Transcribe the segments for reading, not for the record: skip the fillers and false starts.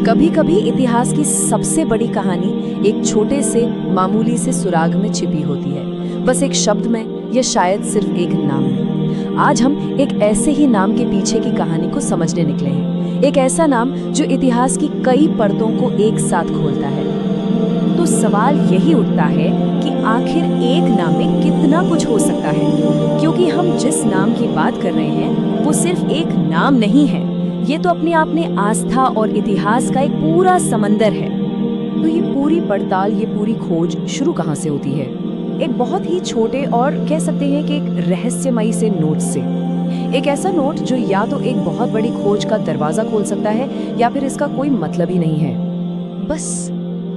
कभी कभी इतिहास की सबसे बड़ी कहानी एक छोटे से मामूली से सुराग में छिपी होती है, बस एक शब्द में या शायद सिर्फ एक नाम में। आज हम एक ऐसे ही नाम के पीछे की कहानी को समझने निकले हैं, एक ऐसा नाम जो इतिहास की कई परतों को एक साथ खोलता है। तो सवाल यही उठता है कि आखिर एक नाम में कितना कुछ हो सकता है, क्योंकि हम जिस नाम की बात कर रहे हैं वो सिर्फ एक नाम नहीं है, ये तो अपने आप में आस्था और इतिहास का एक पूरा समंदर है। तो ये पूरी पड़ताल, ये पूरी खोज शुरू कहाँ से होती है? एक बहुत ही छोटे और कह सकते हैं कि एक रहस्यमयी से नोट से। एक ऐसा नोट जो या तो एक बहुत बड़ी खोज का दरवाजा खोल सकता है या फिर इसका कोई मतलब ही नहीं है। बस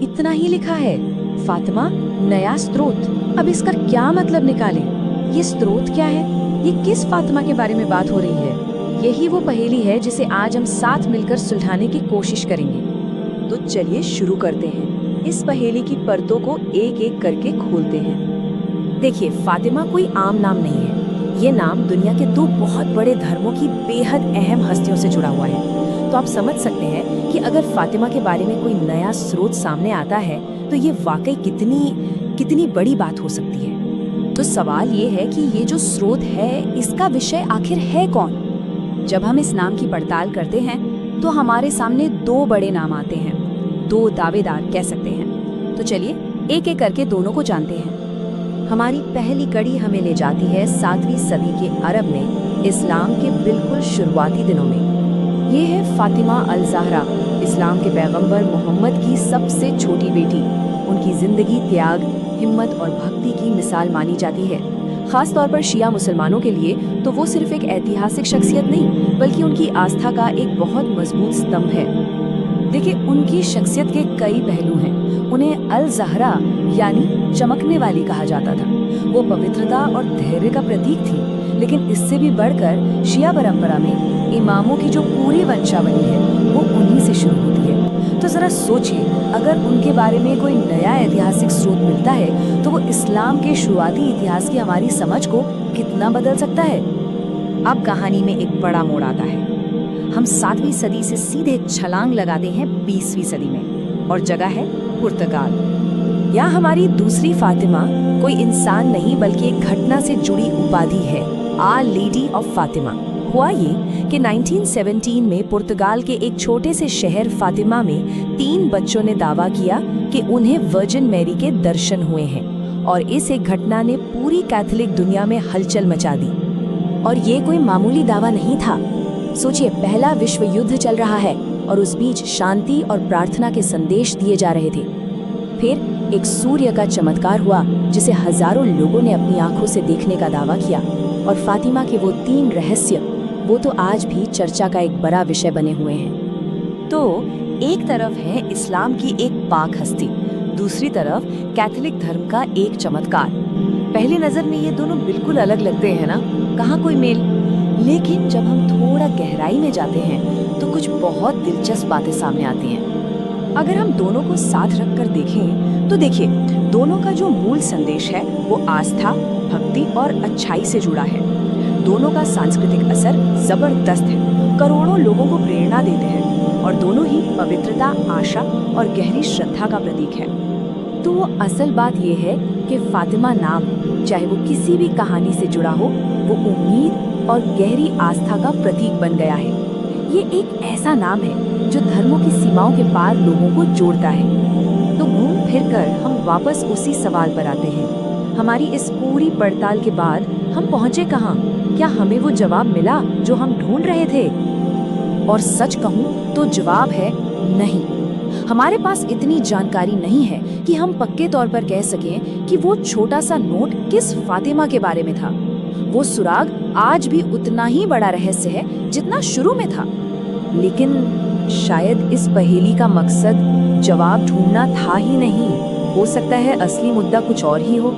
इतना ही लिखा है, फातिमा नया स्रोत। अब इसका क्या मतलब निकालें? ये स्रोत क्या है? ये किस फातिमा के बारे में बात हो रही है? यही वो पहेली है जिसे आज हम साथ मिलकर सुलझाने की कोशिश करेंगे। तो चलिए शुरू करते हैं, इस पहेली की परतों को एक एक करके खोलते हैं। देखिए, फातिमा कोई आम नाम नहीं है। ये नाम दुनिया के दो बहुत बड़े धर्मों की बेहद अहम हस्तियों से जुड़ा हुआ है। तो आप समझ सकते हैं कि अगर फातिमा के बारे में कोई नया स्रोत सामने आता है तो ये वाकई कितनी बड़ी बात हो सकती है। तो सवाल ये है कि ये जो स्रोत है, इसका विषय आखिर है कौन? जब हम इस नाम की पड़ताल करते हैं तो हमारे सामने दो बड़े नाम आते हैं, दो दावेदार कह सकते हैं। तो चलिए एक एक करके दोनों को जानते हैं। हमारी पहली कड़ी हमें ले जाती है 7वीं सदी के अरब में, इस्लाम के बिल्कुल शुरुआती दिनों में। ये है फातिमा अल-ज़हरा, इस्लाम के पैगंबर मोहम्मद की सबसे छोटी बेटी। उनकी जिंदगी त्याग, हिम्मत और भक्ति की मिसाल मानी जाती है। खास तौर पर शिया मुसलमानों के लिए तो वो सिर्फ एक ऐतिहासिक शख्सियत नहीं, बल्कि उनकी आस्था का एक बहुत मजबूत स्तंभ है। देखिए, उनकी शख्सियत के कई पहलू हैं। उन्हें अल-ज़हरा यानी चमकने वाली कहा जाता था। वो पवित्रता और धैर्य का प्रतीक थी, लेकिन इससे भी बढ़कर शिया परंपरा में इमामों की जो पूरी वंशावली है वो उन्हीं से शुरू होती है। तो जरा सोचिए, अगर उनके बारे में कोई नया ऐतिहासिक स्रोत मिलता है तो वो इस्लाम के शुरुआती इतिहास की हमारी समझ को कितना बदल सकता है। अब कहानी में एक बड़ा मोड़ आता है। हम 7वीं सदी से सीधे छलांग लगाते हैं 20वीं सदी में, और जगह है पुर्तगाल। यहाँ हमारी दूसरी फातिमा कोई इंसान नहीं बल्कि एक घटना से जुड़ी उपाधि है, आर लेडी ऑफ फातिमा। हुआ ये कि 1917 में पुर्तगाल के एक छोटे से शहर फातिमा में 3 बच्चों ने दावा किया कि उन्हें वर्जिन मैरी के दर्शन हुए हैं, और इस एक घटना ने पूरी कैथोलिक दुनिया में हलचल मचा दी। और ये कोई मामूली दावा नहीं था। सोचिए, पहला विश्व युद्ध चल रहा है और उस बीच शांति और प्रार्थना के संदेश दिए जा रहे थे। फिर एक सूर्य का चमत्कार हुआ जिसे हजारों लोगों ने अपनी आंखों से देखने का दावा किया, और फातिमा के वो 3 रहस्य वो तो आज भी चर्चा का एक बड़ा विषय बने हुए हैं। तो एक तरफ है इस्लाम की एक पाक हस्ती, दूसरी तरफ कैथोलिक धर्म का एक चमत्कार। पहली नजर में ये दोनों बिल्कुल अलग लगते हैं ना, कहाँ कोई मेल। लेकिन जब हम थोड़ा गहराई में जाते हैं तो कुछ बहुत दिलचस्प बातें सामने आती हैं। अगर हम दोनों को साथ रखकर देखें तो देखिए, दोनों का जो मूल संदेश है वो आस्था, भक्ति और अच्छाई से जुड़ा है। दोनों का सांस्कृतिक असर जबरदस्त है, करोड़ों लोगों को प्रेरणा देते हैं, और दोनों ही पवित्रता, आशा और गहरी श्रद्धा का प्रतीक है। तो वो असल बात ये है कि फातिमा नाम, चाहे वो किसी भी कहानी से जुड़ा हो, वो उम्मीद और गहरी आस्था का प्रतीक बन गया है। ये एक ऐसा नाम है जो धर्मों की सीमाओं के पार लोगों को जोड़ता है। तो घूम फिर कर हम वापस उसी सवाल पर आते हैं। हमारी इस पूरी पड़ताल के बाद हम पहुँचे कहाँ? क्या हमें वो जवाब मिला जो हम ढूंढ रहे थे? और सच कहूँ तो जवाब है नहीं। हमारे पास इतनी जानकारी नहीं है कि हम पक्के तौर पर कह सकें कि वो छोटा सा नोट किस फातिमा के बारे में था। वो सुराग आज भी उतना ही बड़ा रहस्य है जितना शुरू में था। लेकिन शायद इस पहेली का मकसद जवाब ढूंढना था ही नहीं। हो सकता है असली मुद्दा कुछ और ही हो।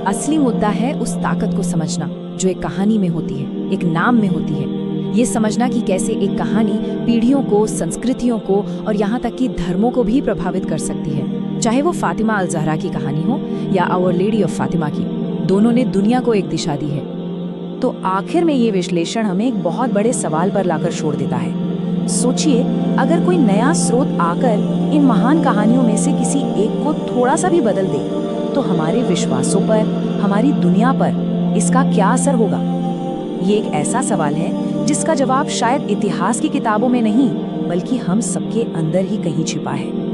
असली मुद्दा है उस ताकत को समझना जो एक कहानी में होती है, एक नाम में होती है। ये समझना कि कैसे एक कहानी पीढ़ियों को, संस्कृतियों को और यहाँ तक कि धर्मों को भी प्रभावित कर सकती है। चाहे वो फातिमा अल-ज़हरा की कहानी हो या आवर लेडी ऑफ फातिमा की, दोनों ने दुनिया को एक दिशा दी है। तो आखिर में ये विश्लेषण हमें एक बहुत बड़े सवाल पर लाकर छोड़ देता है। सोचिए, अगर कोई नया स्रोत आकर इन महान कहानियों में से किसी एक को थोड़ा सा भी बदल दे, तो हमारे विश्वासों पर, हमारी दुनिया पर इसका क्या असर होगा? ये एक ऐसा सवाल है जिसका जवाब शायद इतिहास की किताबों में नहीं, बल्कि हम सबके अंदर ही कहीं छिपा है।